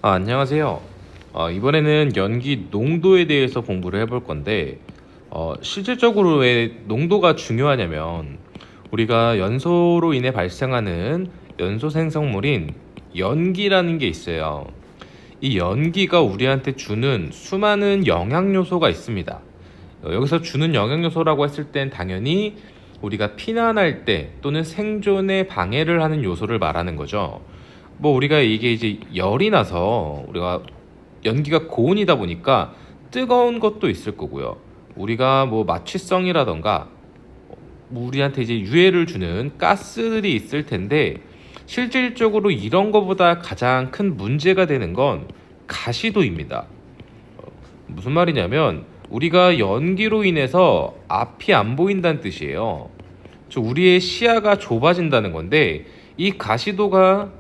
안녕하세요. 이번에는 연기 농도에 대해서 공부를 해볼 건데, 실질적으로 왜 농도가 중요하냐면, 우리가 연소로 인해 발생하는 연소 생성물인 연기라는 게 있어요. 이 연기가 우리한테 주는 수많은 영양 요소가 있습니다. 여기서 주는 영양 요소라고 했을 땐 당연히 우리가 피난할 때 또는 생존에 방해를 하는 요소를 말하는 거죠. 뭐 우리가 이게 이제 열이 나서 우리가 연기가 고온이다 보니까 뜨거운 것도 있을 거고요. 우리가 뭐 마취성이라던가 뭐 우리한테 이제 유해를 주는 가스들이 있을 텐데, 실질적으로 이런 거보다 가장 큰 문제가 되는 건 가시도입니다. 무슨 말이냐면 우리가 연기로 인해서 앞이 안 보인다는 뜻이에요. 우리의 시야가 좁아진다는 건데, 이 가시도가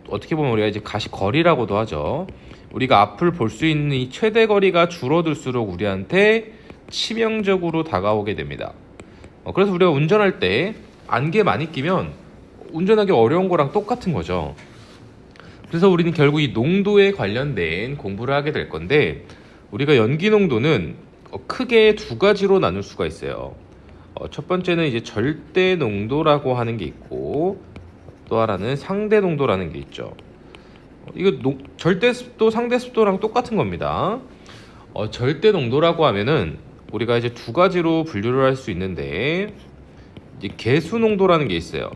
어떻게 보면 우리가 이제 가시거리라고도 하죠. 우리가 앞을 볼 수 있는 이 최대 거리가 줄어들수록 우리한테 치명적으로 다가오게 됩니다. 그래서 우리가 운전할 때 안개 많이 끼면 운전하기 어려운 거랑 똑같은 거죠. 그래서 우리는 결국 이 농도에 관련된 공부를 하게 될 건데, 우리가 연기 농도는 크게 두 가지로 나눌 수가 있어요. 첫 번째는 이제 절대 농도라고 하는 게 있고, 또 하나는 상대 농도라는 게 있죠. 이거 절대 습도, 상대 습도랑 똑같은 겁니다. 절대 농도라고 하면은 우리가 이제 두 가지로 분류를 할 수 있는데, 이제 개수 농도라는 게 있어요.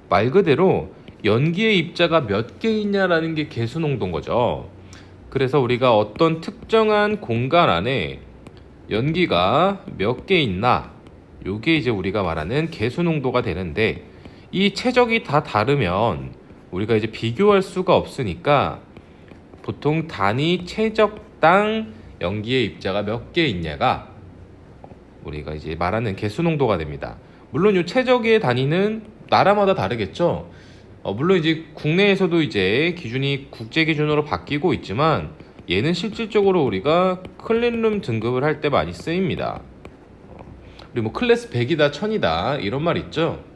말 그대로 연기의 입자가 몇 개 있냐라는 게 개수 농도인 거죠. 그래서 우리가 어떤 특정한 공간 안에 연기가 몇 개 있나, 요게 이제 우리가 말하는 개수 농도가 되는데, 이 최적이 다 다르면 우리가 이제 비교할 수가 없으니까 보통 단위 최적당 연기의 입자가 몇 개 있냐가 우리가 이제 말하는 개수 농도가 됩니다. 물론 이 최적의 단위는 나라마다 다르겠죠. 물론 이제 국내에서도 이제 기준이 국제 기준으로 바뀌고 있지만, 얘는 실질적으로 우리가 클린룸 등급을 할 때 많이 쓰입니다. 우리 뭐 클래스 100이다 1000이다 이런 말 있죠.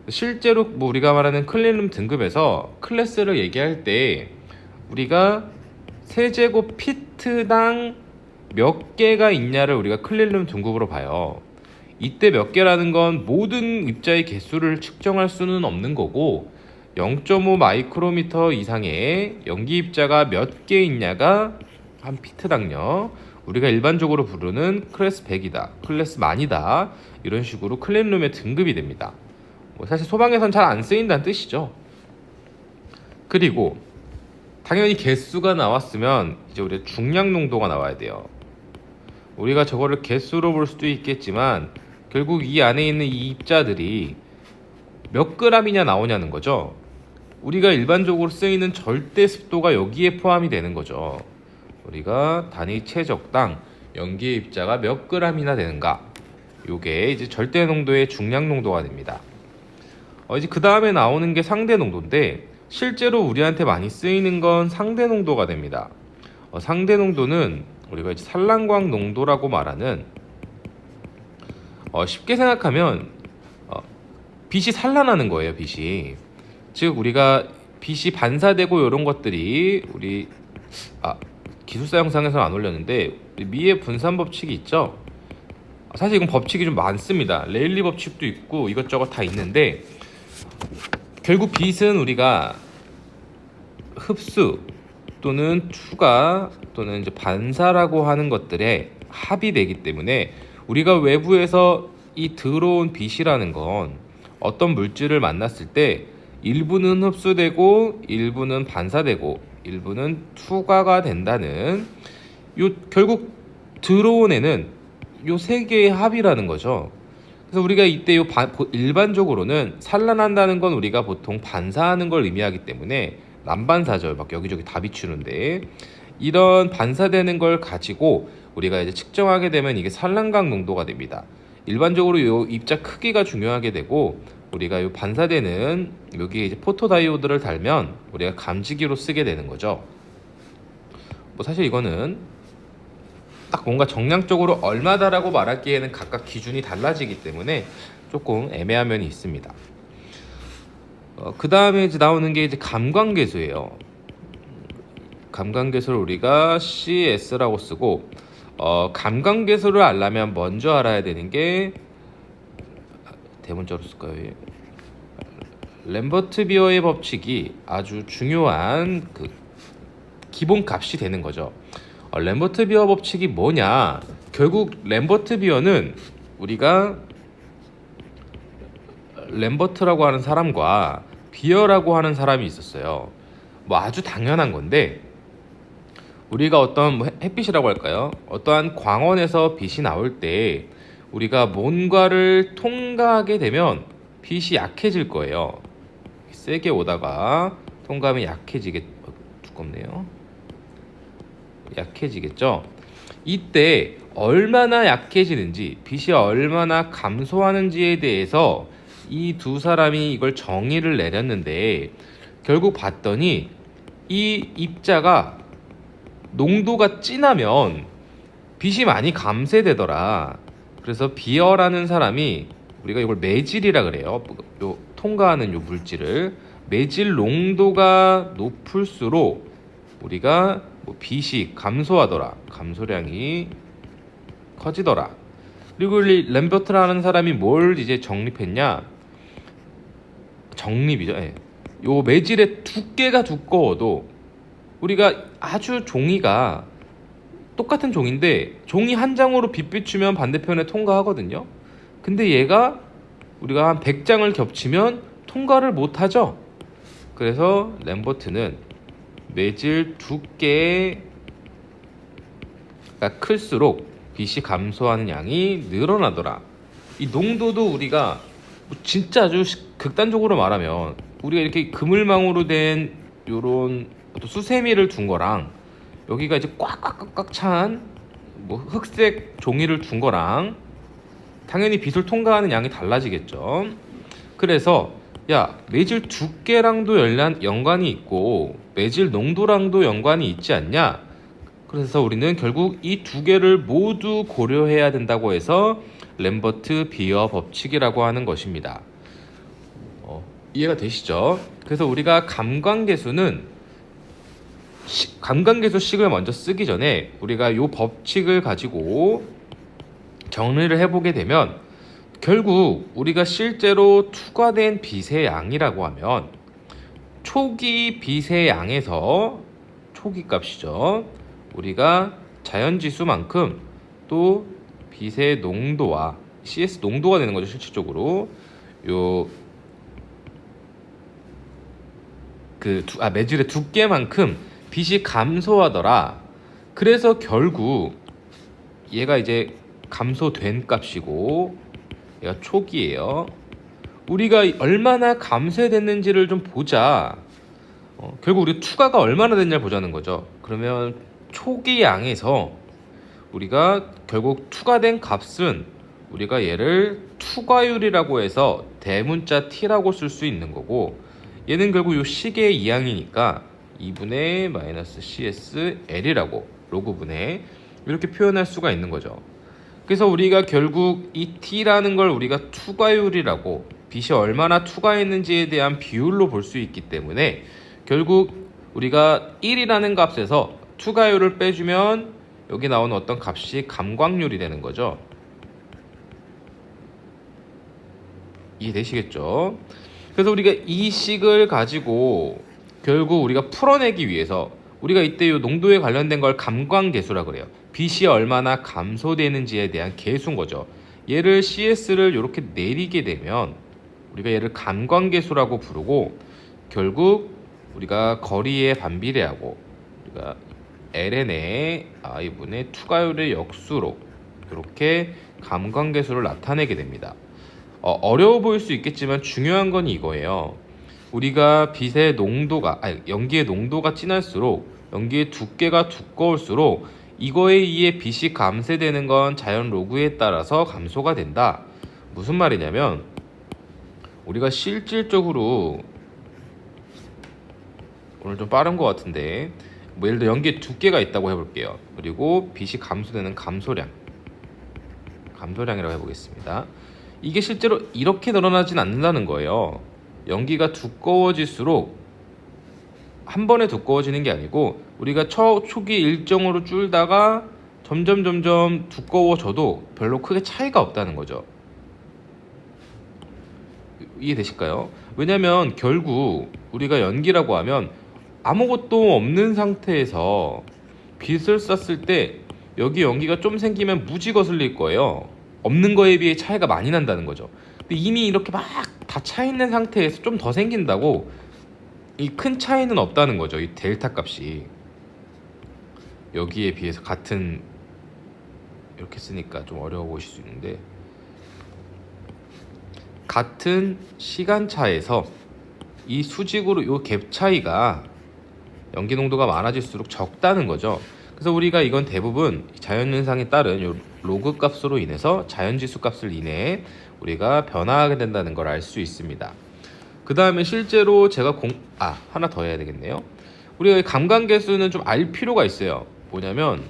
실제로 뭐 우리가 말하는 클린룸 등급에서 클래스를 얘기할 때 우리가 세제곱 피트당 몇 개가 있냐를 우리가 클린룸 등급으로 봐요. 이때 몇 개라는 건 모든 입자의 개수를 측정할 수는 없는 거고, 0.5 마이크로미터 이상의 연기 입자가 몇 개 있냐가 한 피트당요. 우리가 일반적으로 부르는 클래스 100이다, 클래스 만이다, 이런 식으로 클린룸의 등급이 됩니다. 사실 소방에선 잘 안 쓰인다는 뜻이죠. 그리고 당연히 개수가 나왔으면 이제 우리 중량 농도가 나와야 돼요. 우리가 저거를 개수로 볼 수도 있겠지만 결국 이 안에 있는 이 입자들이 몇 그램이냐 나오냐는 거죠. 우리가 일반적으로 쓰이는 절대 습도가 여기에 포함이 되는 거죠. 우리가 단위 최적당 연기의 입자가 몇 그램이나 되는가, 요게 이제 절대 농도의 중량 농도가 됩니다. 이제 그 다음에 나오는 게 상대 농도인데, 실제로 우리한테 많이 쓰이는 건 상대 농도가 됩니다. 상대 농도는 우리가 이제 산란광 농도라고 말하는, 쉽게 생각하면 빛이 산란하는 거예요. 빛이, 즉 우리가 빛이 반사되고 이런 것들이 우리 기술사 영상에서 안 올렸는데 미의 분산 법칙이 있죠. 사실 이건 법칙이 좀 많습니다. 레일리 법칙도 있고 이것저것 다 있는데, 결국 빛은 우리가 흡수 또는 투과 또는 이제 반사라고 하는 것들의 합이 되기 때문에, 우리가 외부에서 이 들어온 빛이라는 건 어떤 물질을 만났을 때 일부는 흡수되고 일부는 반사되고 일부는 투과가 된다는, 결국 들어온 애는 요 세 개의 합이라는 거죠. 그래서 우리가 이때 일반적으로는 산란한다는 건 우리가 보통 반사하는 걸 의미하기 때문에 난반사죠. 막 여기저기 다 비추는데, 이런 반사되는 걸 가지고 우리가 이제 측정하게 되면 이게 산란광 농도가 됩니다. 일반적으로 이 입자 크기가 중요하게 되고, 우리가 이 반사되는 여기에 이제 포토다이오드를 달면 우리가 감지기로 쓰게 되는 거죠. 사실 이거는 딱 뭔가 정량적으로 얼마다라고 말하기에는 각각 기준이 달라지기 때문에 조금 애매한 면이 있습니다. 그 다음에 이제 나오는 게 이제 감광계수예요. 감광계수를 우리가 CS라고 쓰고 감광계수를 알려면 먼저 알아야 되는 게 대문자로 쓸까요? 램버트 비어의 법칙이 아주 중요한 그 기본 값이 되는 거죠. 램버트 비어 법칙이 뭐냐? 결국 램버트 비어는 우리가 램버트라고 하는 사람과 비어라고 하는 사람이 있었어요. 뭐 아주 당연한 건데 우리가 어떤 뭐 햇빛이라고 할까요? 어떠한 광원에서 빛이 나올 때 우리가 뭔가를 통과하게 되면 빛이 약해질 거예요. 세게 오다가 통과하면 두껍네요. 약해지겠죠. 이때 얼마나 약해지는지, 빛이 얼마나 감소하는지에 대해서 이 두 사람이 이걸 정의를 내렸는데 결국 봤더니 이 입자가 농도가 진하면 빛이 많이 감쇄되더라. 그래서 비어라는 사람이 우리가 이걸 매질이라 그래요. 요 통과하는 요 물질을 매질 농도가 높을수록 우리가 뭐 빛이 감소하더라. 감소량이 커지더라. 그리고 램버트라는 사람이 뭘 이제 정립했냐? 정립이죠. 예. 요 매질의 두께가 두꺼워도 우리가 아주 종이가 똑같은 종인데 종이 한 장으로 빛 비추면 반대편에 통과하거든요. 근데 얘가 우리가 한 100장을 겹치면 통과를 못하죠. 그래서 램버트는 매질 두께가 클수록 빛이 감소하는 양이 늘어나더라. 이 농도도 우리가 진짜 아주 극단적으로 말하면 우리가 이렇게 그물망으로 된 요런 또 수세미를 둔 거랑 여기가 이제 꽉꽉꽉꽉 찬 뭐 흑색 종이를 둔 거랑 당연히 빛을 통과하는 양이 달라지겠죠. 그래서 야, 매질 두께랑도 연관이 있고 매질 농도랑도 연관이 있지 않냐? 그래서 우리는 결국 이 두 개를 모두 고려해야 된다고 해서 램버트 비어 법칙이라고 하는 것입니다. 이해가 되시죠? 그래서 우리가 감광계수식을 먼저 쓰기 전에 우리가 이 법칙을 가지고 정리를 해보게 되면 결국 우리가 실제로 투과된 빛의 양이라고 하면 초기 빛의 양에서 초기 값이죠. 우리가 자연지수만큼 또 빛의 농도와 CS 농도가 되는 거죠. 실질적으로 매질의 두께만큼 빛이 감소하더라. 그래서 결국 얘가 이제 감소된 값이고 얘가 초기예요. 우리가 얼마나 감쇄됐는지를 좀 보자. 결국 우리 투과가 얼마나 됐냐를 보자는 거죠. 그러면 초기 양에서 우리가 결국 투과된 값은 우리가 얘를 투과율이라고 해서 대문자 T라고 쓸 수 있는 거고 얘는 결국 요 식의 이항이니까 2분의 마이너스 CS L이라고 로그분해 이렇게 표현할 수가 있는 거죠. 그래서 우리가 결국 이 T라는 걸 우리가 투과율이라고 빛이 얼마나 투과했는지에 대한 비율로 볼 수 있기 때문에 결국 우리가 1이라는 값에서 투과율을 빼주면 여기 나오는 어떤 값이 감광률이 되는 거죠. 이해되시겠죠? 그래서 우리가 이 식을 가지고 결국 우리가 풀어내기 위해서 우리가 이때 이 농도에 관련된 걸 감광계수라 그래요. 빛이 얼마나 감소되는지에 대한 계수인 거죠. 얘를 CS를 이렇게 내리게 되면 우리가 얘를 감광계수라고 부르고 결국 우리가 거리의 반비례하고 우리가 ln의 i분의 투과율의 역수로 이렇게 감광계수를 나타내게 됩니다. 어려워 보일 수 있겠지만 중요한 건 이거예요. 우리가 빛의 농도가 연기의 농도가 진할수록 연기의 두께가 두꺼울수록 이거에 의해 빛이 감쇄되는 건 자연 로그에 따라서 감소가 된다. 무슨 말이냐면 우리가 실질적으로 오늘 좀 빠른 것 같은데 뭐 예를 들어 연기의 두께가 있다고 해볼게요. 그리고 빛이 감소되는 감소량이라고 해보겠습니다. 이게 실제로 이렇게 늘어나진 않는다는 거예요. 연기가 두꺼워질수록 한 번에 두꺼워지는 게 아니고 우리가 초기 일정으로 줄다가 점점 두꺼워져도 별로 크게 차이가 없다는 거죠. 이해되실까요? 왜냐면 결국 우리가 연기라고 하면 아무것도 없는 상태에서 빛을 쐈을 때 여기 연기가 좀 생기면 무지 거슬릴 거예요. 없는 거에 비해 차이가 많이 난다는 거죠. 근데 이미 이렇게 막 다 차 있는 상태에서 좀 더 생긴다고 이 큰 차이는 없다는 거죠. 이 델타 값이 여기에 비해서 같은, 이렇게 쓰니까 좀 어려워 보실 수 있는데, 같은 시간차에서 이 수직으로 요 갭 차이가 연기 농도가 많아질수록 적다는 거죠. 그래서 우리가 이건 대부분 자연현상에 따른 요 로그 값으로 인해서 자연지수 값을 인해 우리가 변화하게 된다는 걸 알 수 있습니다. 그 다음에 실제로 제가 하나 더 해야 되겠네요. 우리가 감광계수는 좀 알 필요가 있어요. 뭐냐면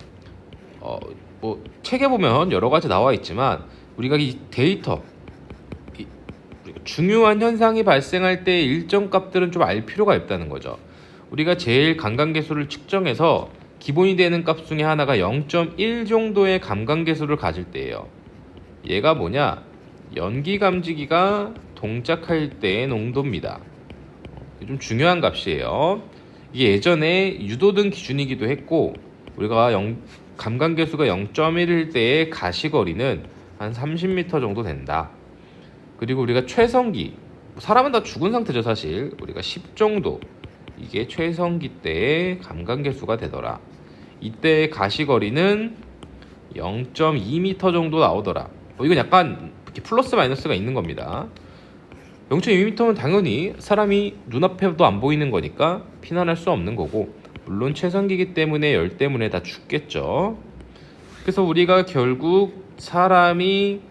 뭐 책에 보면 여러 가지 나와 있지만 우리가 이 데이터, 중요한 현상이 발생할 때 일정 값들은 좀 알 필요가 있다는 거죠. 우리가 제일 감광계수를 측정해서 기본이 되는 값 중에 하나가 0.1 정도의 감광계수를 가질 때예요. 얘가 뭐냐? 연기 감지기가 동작할 때의 농도입니다. 좀 중요한 값이에요. 이게 예전에 유도등 기준이기도 했고, 우리가 감광계수가 0.1일 때의 가시거리는 한 30m 정도 된다. 그리고 우리가 최성기, 사람은 다 죽은 상태죠 사실. 우리가 10 정도, 이게 최성기 때의 감광계수가 되더라. 이때의 가시거리는 0.2m 정도 나오더라. 이건 약간 플러스 마이너스가 있는 겁니다. 0.2m는 당연히 사람이 눈앞에도 안 보이는 거니까 피난할 수 없는 거고, 물론 최성기이기 때문에 열 때문에 다 죽겠죠. 그래서 우리가 결국 사람이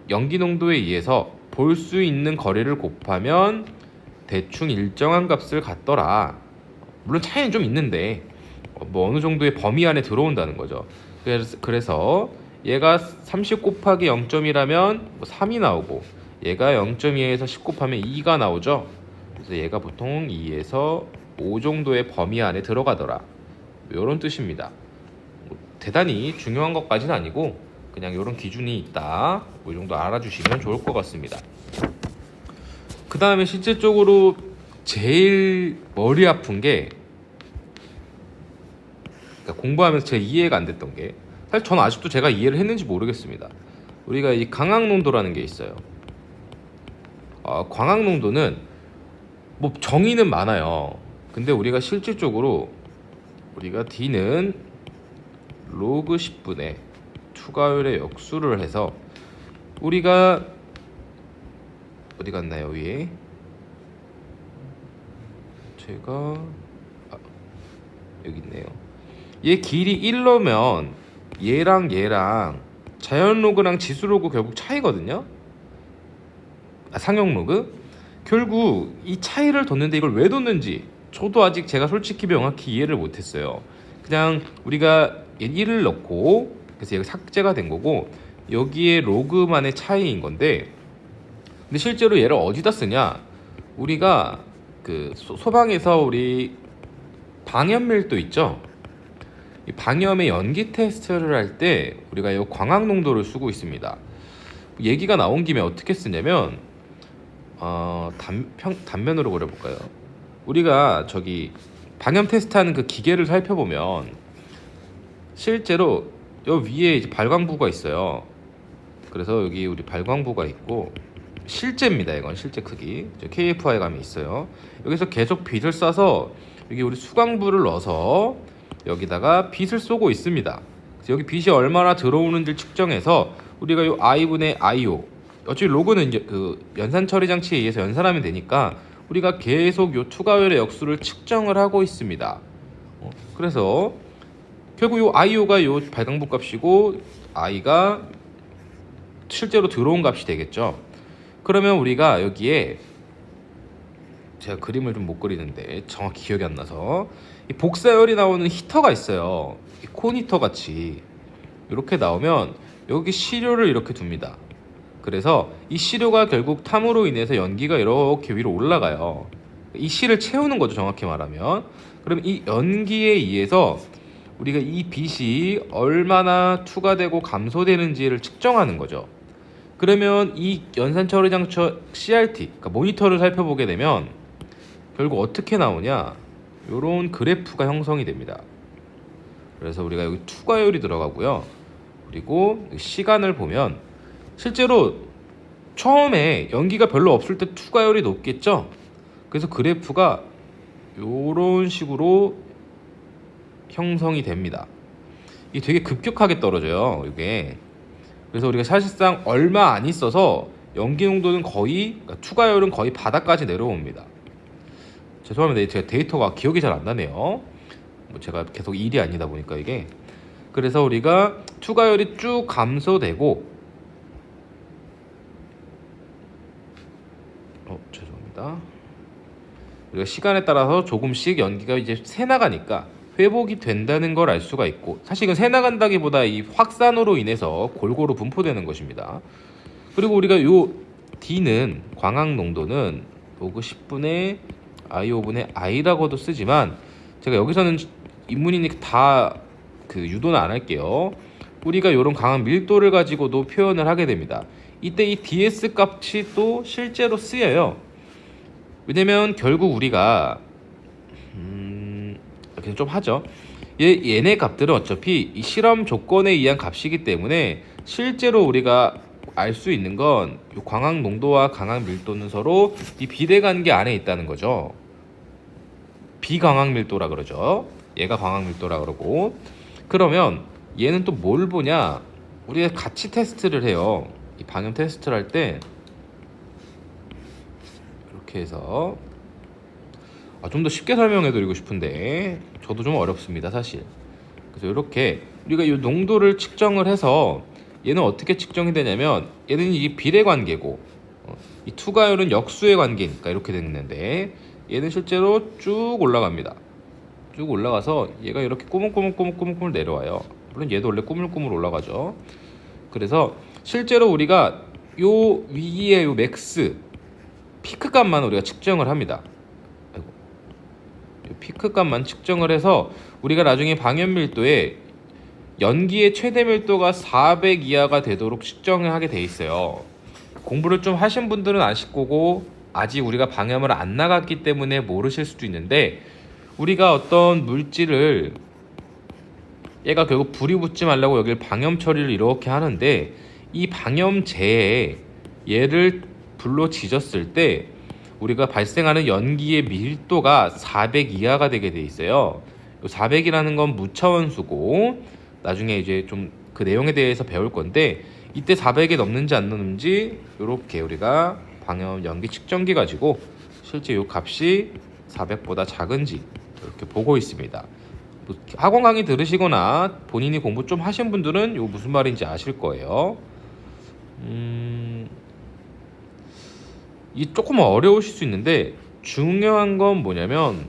연기 농도에 의해서 볼 수 있는 거리를 곱하면 대충 일정한 값을 갖더라. 물론 차이는 좀 있는데 뭐 어느 정도의 범위 안에 들어온다는 거죠. 그래서 얘가 30 곱하기 0.1하면 3이 나오고, 얘가 0.2에서 10 곱하면 2가 나오죠. 그래서 얘가 보통 2에서 5 정도의 범위 안에 들어가더라. 이런 뜻입니다. 대단히 중요한 것까지는 아니고 그냥 이런 기준이 있다, 이 정도 알아주시면 좋을 것 같습니다. 그 다음에 실질적으로 제일 머리 아픈 게, 그러니까 공부하면서 제가 이해가 안 됐던 게, 사실 저는 아직도 제가 이해를 했는지 모르겠습니다. 우리가 이 광학농도라는 게 있어요. 광학농도는 뭐 정의는 많아요. 근데 우리가 실질적으로 우리가 D는 로그 10분의 투과율의 역수를 해서, 우리가 어디 갔나요? 위에 제가 여기 있네요. 얘 길이 1로면 얘랑 자연 로그랑 지수 로그 결국 차이거든요. 상용 로그. 결국 이 차이를 뒀는데 이걸 왜 뒀는지 저도 아직 제가 솔직히 명확히 이해를 못했어요. 그냥 우리가 1을 넣고, 그래서 얘가 삭제가 된 거고, 여기에 로그만의 차이인 건데, 근데 실제로 얘를 어디다 쓰냐? 우리가 그 소방에서 우리 방염밀도 있죠. 이 방염의 연기 테스트를 할 때 우리가 이 광학 농도를 쓰고 있습니다. 얘기가 나온 김에 어떻게 쓰냐면 단면으로 그려볼까요? 우리가 저기 방염 테스트하는 그 기계를 살펴보면 실제로 요 위에 이제 발광부가 있어요. 그래서 여기 우리 발광부가 있고, 실제입니다. 이건 실제 크기. KFI 감이 있어요. 여기서 계속 빛을 쏴서 여기 우리 수광부를 넣어서 여기다가 빛을 쏘고 있습니다. 그래서 여기 빛이 얼마나 들어오는지 측정해서 우리가 요 I분의 IO, 어차피 로그는 이제 그 연산 처리 장치에 의해서 연산하면 되니까 우리가 계속 요 투과율의 역수를 측정을 하고 있습니다. 그래서 결국 요 IO가 요 발광부 값이고 I가 실제로 들어온 값이 되겠죠. 그러면 우리가 여기에, 제가 그림을 좀 못 그리는데 정확히 기억이 안 나서, 이 복사열이 나오는 히터가 있어요. 코니터 같이 이렇게 나오면 여기 시료를 이렇게 둡니다. 그래서 이 시료가 결국 탐으로 인해서 연기가 이렇게 위로 올라가요. 이 C를 채우는 거죠, 정확히 말하면. 그럼 이 연기에 의해서 우리가 이 빛이 얼마나 투과되고 감소되는지를 측정하는 거죠. 그러면 이 연산처리장치 CRT, 그러니까 모니터를 살펴보게 되면 결국 어떻게 나오냐, 이런 그래프가 형성이 됩니다. 그래서 우리가 여기 투과율이 들어가고요. 그리고 시간을 보면 실제로 처음에 연기가 별로 없을 때 투과율이 높겠죠. 그래서 그래프가 이런 식으로 형성이 됩니다. 이게 되게 급격하게 떨어져요, 이게. 그래서 우리가 사실상 얼마 안 있어서 연기 농도는 거의, 그러니까 투과율은 거의 바닥까지 내려옵니다. 죄송합니다, 제가 데이터가 기억이 잘 안 나네요. 뭐 제가 계속 일이 아니다 보니까 이게. 그래서 우리가 투과율이 쭉 감소되고, 죄송합니다. 우리가 시간에 따라서 조금씩 연기가 이제 새 나가니까 회복이 된다는 걸 알 수가 있고, 사실 이건 새 나간다기보다 이 확산으로 인해서 골고루 분포되는 것입니다. 그리고 우리가 요 D는 광학 농도는 로그 10분의 I 5분의 I라고도 쓰지만, 제가 여기서는 인문이니까 다 그 유도는 안 할게요. 우리가 이런 광학 밀도를 가지고도 표현을 하게 됩니다. 이때 이 DS 값이 또 실제로 쓰여요. 왜냐면 결국 우리가 이렇게 좀 하죠. 얘네 값들은 어차피 이 실험 조건에 의한 값이기 때문에 실제로 우리가 알 수 있는 건 이 광학 농도와 광학 밀도는 서로 이 비례관계 안에 있다는 거죠. 비광학 밀도라 그러죠. 얘가 광학 밀도라 그러고. 그러면 얘는 또 뭘 보냐? 우리가 같이 테스트를 해요. 이 방염 테스트를 할 때 이렇게 해서 좀 더 쉽게 설명해 드리고 싶은데 저도 좀 어렵습니다, 사실. 그래서 이렇게 우리가 이 농도를 측정을 해서 얘는 어떻게 측정이 되냐면, 얘는 이 비례 관계고 이 투과율은 역수의 관계니까 이렇게 됐는데, 얘는 실제로 쭉 올라갑니다. 쭉 올라가서 얘가 이렇게 꾸물꾸물 내려와요. 물론 얘도 원래 꾸물꾸물 올라가죠. 그래서 실제로 우리가 요 위에 요 맥스 피크 값만 우리가 측정을 합니다. 피크 값만 측정을 해서 우리가 나중에 방염 밀도에 연기의 최대 밀도가 400 이하가 되도록 측정을 하게 돼 있어요. 공부를 좀 하신 분들은 아실 거고, 아직 우리가 방염을 안 나갔기 때문에 모르실 수도 있는데, 우리가 어떤 물질을, 얘가 결국 불이 붙지 말라고 여기를 방염 처리를 이렇게 하는데, 이 방염제에 얘를 불로 지졌을 때 우리가 발생하는 연기의 밀도가 400 이하가 되게 돼 있어요. 400이라는 건 무차원수고, 나중에 이제 좀 그 내용에 대해서 배울 건데, 이때 400이 넘는지 안 넘는지 이렇게 우리가 방염 연기 측정기 가지고 실제 이 값이 400보다 작은지 이렇게 보고 있습니다. 학원 강의 들으시거나 본인이 공부 좀 하신 분들은 이거 무슨 말인지 아실 거예요. 이 조금 어려우실 수 있는데, 중요한 건 뭐냐면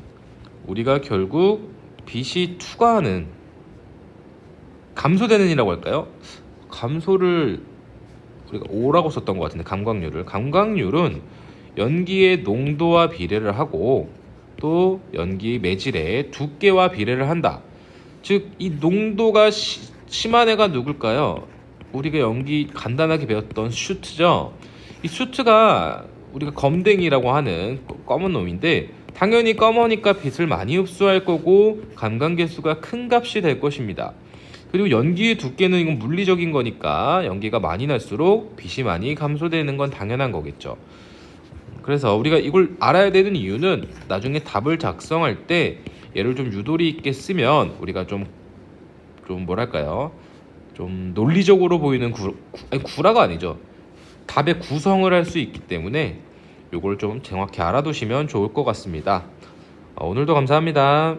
우리가 결국 빛이 투과하는 감소되는 이라고 할까요? 감소를 우리가 5라고 썼던 것 같은데, 감광률은 연기의 농도와 비례를 하고 또 연기 매질의 두께와 비례를 한다. 즉 이 농도가 심한 애가 누굴까요? 우리가 연기 간단하게 배웠던 슈트죠. 이 슈트가 우리가 검댕이라고 하는 검은 놈인데, 당연히 검으니까 빛을 많이 흡수할 거고 감광계수가 큰 값이 될 것입니다. 그리고 연기의 두께는 이건 물리적인 거니까 연기가 많이 날수록 빛이 많이 감소되는 건 당연한 거겠죠. 그래서 우리가 이걸 알아야 되는 이유는, 나중에 답을 작성할 때 얘를 좀 유도리 있게 쓰면 우리가 좀 뭐랄까요, 좀 논리적으로 보이는 구라가 아니죠, 답의 구성을 할 수 있기 때문에 이걸 좀 정확히 알아두시면 좋을 것 같습니다. 오늘도 감사합니다.